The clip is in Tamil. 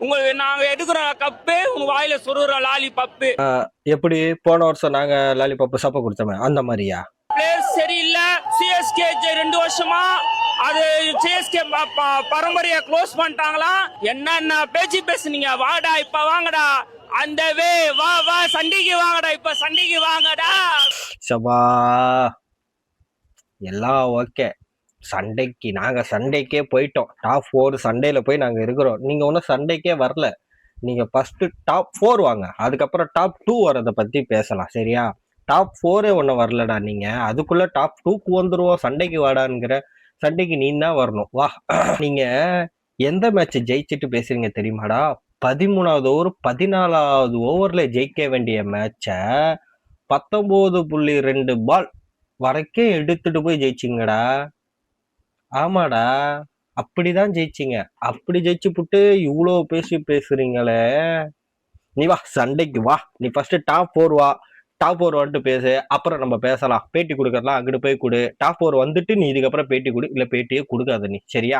உங்களுக்கு நாங்க எடுக்கிற கப்பு உங்க வாயில சொருகிற லாலி பப்பு. எப்படி போன வருஷம் நாங்க லாலிபாப் சாப்ப கொடுத்தோமே அந்த மாதிரியா? பிளேஸ் சரியில்லை. சிஎஸ்கே 2 வருஷமா அது சிஎஸ்கே பரம்பரைய க்ளோஸ் பண்ணிட்டாங்களாம். என்னென்ன பேச்சு பேசுனீங்க? வாடா இப்ப வாங்கடா, அந்த வா வா சண்டைக்கு வாங்கடா, இப்ப சண்டைக்கு வாங்கடா. சபா எல்லாம் ஓகே. சண்டைக்கு நாங்க சண்டைக்கே போயிட்டோம். டாப் 4 சண்டையில போய் நாங்க இருக்கிறோம். நீங்க ஒன்றும் சண்டைக்கே வரல. நீங்க ஃபர்ஸ்ட் டாப் 4 வாங்க, அதுக்கப்புறம் டாப் 2 வரத பத்தி பேசலாம். சரியா? டாப் 4 ஒன்னும் வரலடா. நீங்க அதுக்குள்ள டாப் 2க்கு வந்துருவோம் சண்டைக்கு வாடாங்கிற. சண்டைக்கு நீ தான் வரணும். வா. நீங்க எந்த மேட்ச் ஜெயிச்சுட்டு பேசுறீங்க தெரியுமாடா? 13வது ஓவர் 14வது ஓவர்ல ஜெயிக்க வேண்டிய மேட்ச 19.2 பால் வரைக்கும் எடுத்துட்டு போய் ஜெயிச்சிங்கடா. ஆமாடா, அப்படிதான் ஜெயிச்சிங்க. அப்படி ஜெயிச்சு புட்டு இவ்வளோ பேசுறீங்களே. நீ வா சண்டைக்கு வா. நீ ஃபர்ஸ்ட் டாப் 4 வா. டாப் 4 வந்துட்டு பேசு, அப்புறம் நம்ம பேசலாம். பேட்டி கொடுக்கறலாம் அங்கிட்டு போய் கொடு. டாப் 4 வந்துட்டு நீ இதுக்கப்புறம் பேட்டி கொடு, இல்ல பேட்டியே கொடுக்காத நீ. சரியா?